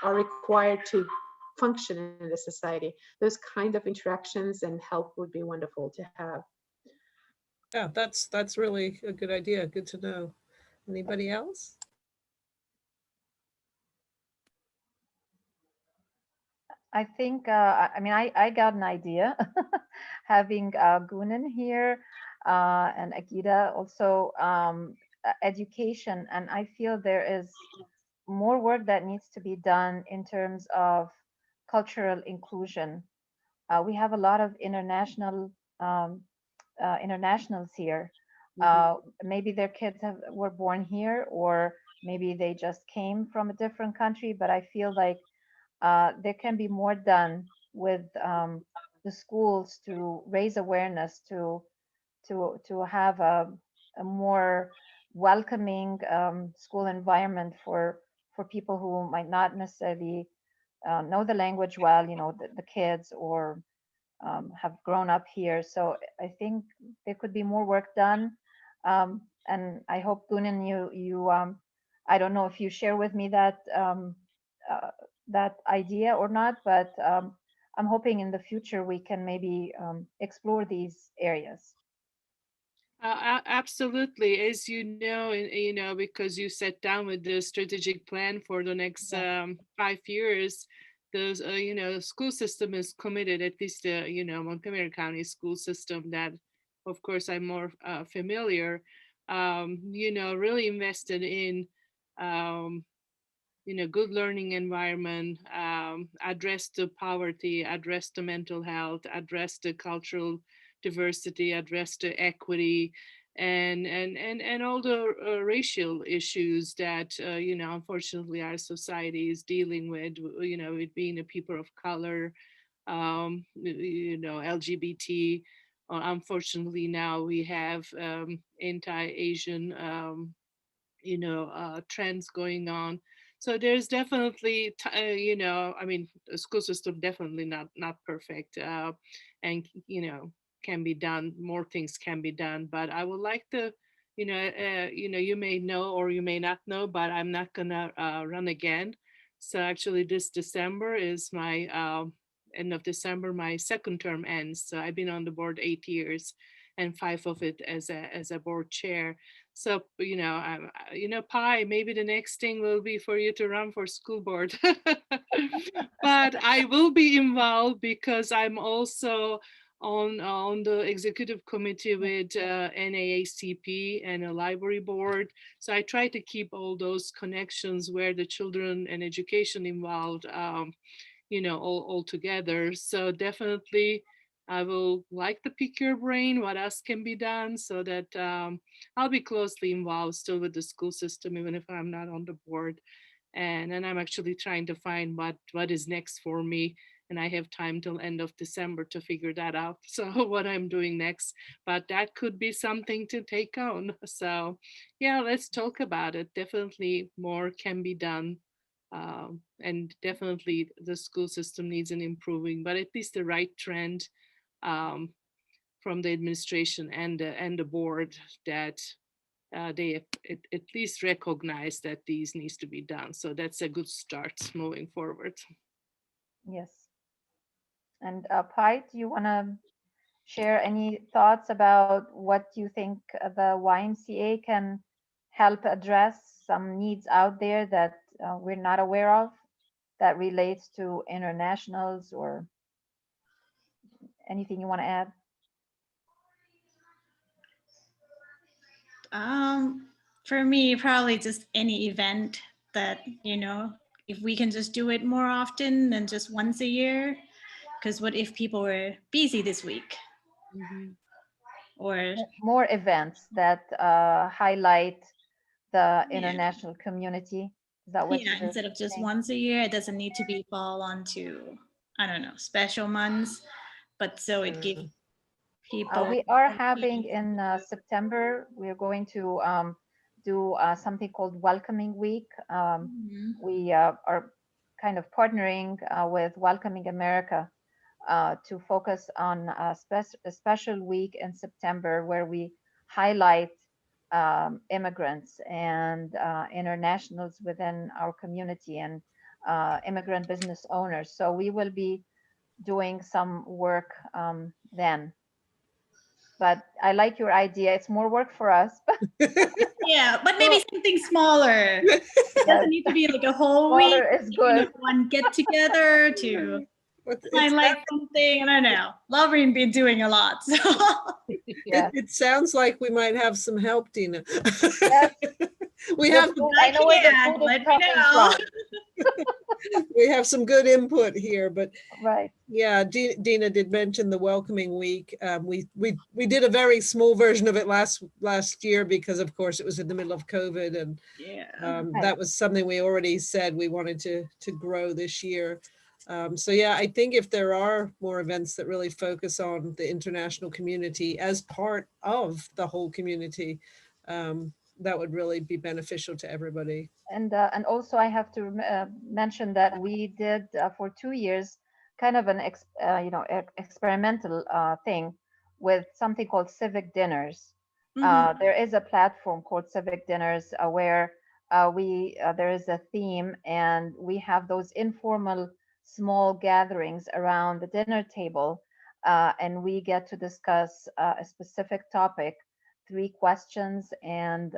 are required to function in the society, those kind of interactions and help would be wonderful to have. Yeah, that's really a good idea. Good to know. Anybody else? I think, I mean, I got an idea having Gunan here and Agida also, education. And I feel there is more work that needs to be done in terms of cultural inclusion. We have a lot of um, internationals here. Maybe their kids were born here, or maybe they just came from a different country. But I feel like there can be more done with the schools to raise awareness, to have a more welcoming school environment for people who might not necessarily know the language well, the kids, or have grown up here. So I think there could be more work done. And I hope, Gunan, you I don't know if you share with me uh, that idea or not, but I'm hoping in the future we can maybe explore these areas. Absolutely, as you know, because you sat down with the strategic plan for the next Yeah. 5 years, the school system is committed. At least Montgomery County school system, that, of course, I'm more familiar. Really invested in good learning environment, address the poverty, address the mental health, address the cultural diversity, address the equity, and all the racial issues that unfortunately our society is dealing with. With being a people of color, LGBT. Unfortunately, now we have anti-Asian trends going on. So there's definitely, I mean, the school system definitely not perfect, and can be done. More things can be done, but I would like to, you may know or you may not know, but I'm not gonna run again. So actually, this December is my end of December. My second term ends. So I've been on the board 8 years, and 5 of it as a board chair. So, Pi, maybe the next thing will be for you to run for school board. But I will be involved because I'm also on the executive committee with NAACP and a library board. So I try to keep all those connections where the children and education involved, all together. So definitely I will like to pick your brain, what else can be done, so that I'll be closely involved still with the school system, even if I'm not on the board. And then I'm actually trying to find what is next for me. And I have time till end of December to figure that out. So what I'm doing next, but that could be something to take on. So yeah, let's talk about it. Definitely more can be done. And definitely the school system needs an improving, but at least the right trend um, from the administration and the board that they at least recognize that these needs to be done. So that's a good start moving forward. Yes. And Pi, do you want to share any thoughts about what you think the YMCA can help address some needs out there that we're not aware of that relates to internationals, or anything you want to add? For me, probably just any event that, if we can just do it more often than just once a year. Because what if people were busy this week? Mhm. Or More events that highlight the Yeah. international community. Is that what yeah, you're instead of just saying? once a year, it doesn't need to be fall onto, I don't know, special months, but so it gives people. We are having in September, we're going to do something called Welcoming Week. Mhm. We are kind of partnering with Welcoming America to focus on a special week in September where we highlight immigrants and internationals within our community, and immigrant business owners. So we will be doing some work then. But I like your idea. It's more work for us. Yeah, but maybe something smaller. It doesn't need to be like a whole week. Smaller is good. One get together to It's highlight something. I don't know. Laureen been doing a lot. So Yes. It sounds like we might have some help, Dina. Yes. We The have food, I know where the can, food is let me coming know. from. we have some good input here, but Right. yeah, Dina did mention the welcoming week. We did a very small version of it last year because, of course, it was in the middle of COVID, and Yeah. Right. that was something we already said we wanted to grow this year. So yeah, I think if there are more events that really focus on the international community as part of the whole community, that would really be beneficial to everybody. And also I have to mention that we did for 2 years kind of an experimental thing with something called Civic Dinners. Mhm. There is a platform called Civic Dinners where there is a theme, and we have those informal small gatherings around the dinner table, and we get to discuss a specific topic, 3 questions, and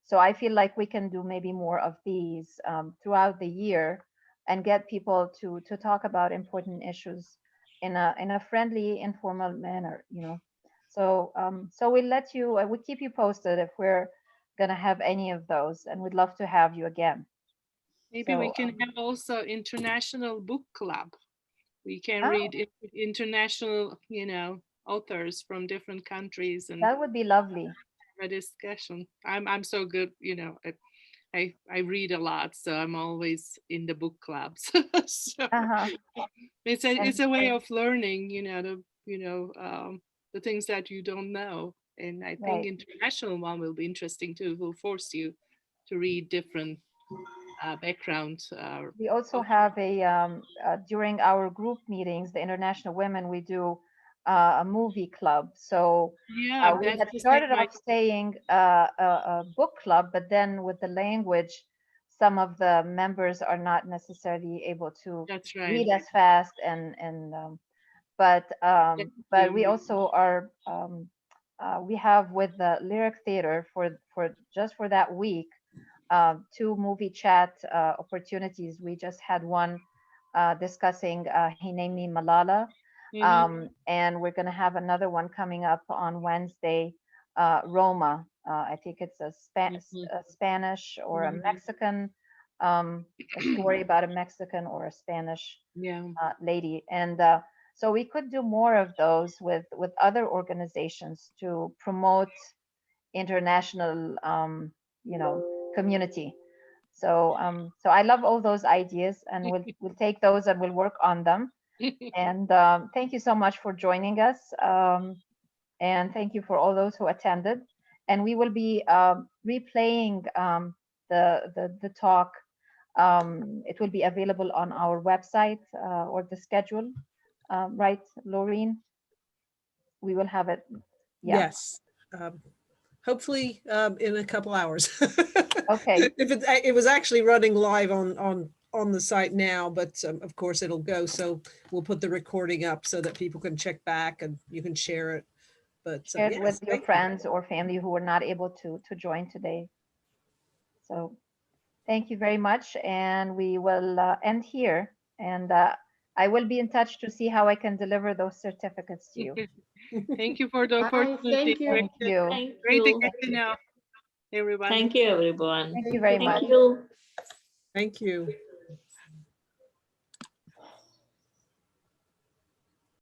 so I feel like we can do maybe more of these throughout the year and get people to talk about important issues in a friendly, informal manner. So we keep you posted if we're gonna have any of those, and we'd love to have you again. Maybe we So can have also international book club. We can oh, read international, authors from different countries and that would be lovely. have a discussion. I'm so good, I read a lot, so I'm always in the book clubs. So Uh-huh. it's And a way of learning, the things that you don't know. And I think right. international one will be interesting too. Will force you to read different backgrounds. We also have during our group meetings, the International Women, we do a movie club. So Yeah, we that's had just started like off saying a book club, but then with the language, some of the members are not necessarily able to that's right. read as fast, but we also are we have with the Lyric Theater for just for that week 2 movie chat opportunities. We just had one discussing He Named Me Malala, and we're going to have another one coming up on Wednesday, Roma. I think it's a Spanish or a Mexican, a story about a Mexican or a Spanish Yeah. lady. And so we could do more of those with other organizations to promote international, community. So so I love all those ideas, and we'll take those and we'll work on them. And thank you so much for joining us. And thank you for all those who attended. And we will be replaying the talk. It will be available on our website or the schedule, right, Laureen? We will have it. Yeah. Yes. Hopefully in a couple hours. Okay. If it was actually running live on the site now, but of course it'll go. So we'll put the recording up so that people can check back and you can share it. But Share it yes, with your thank you. friends or family who were not able to join today. So thank you very much, and we will end here. And I will be in touch to see how I can deliver those certificates to you. Thank you for the Bye, opportunity. thank you. Thank you. Thank Great to you. get to know everyone. Thank you, everyone. Thank you very much. Thank you. Thank you.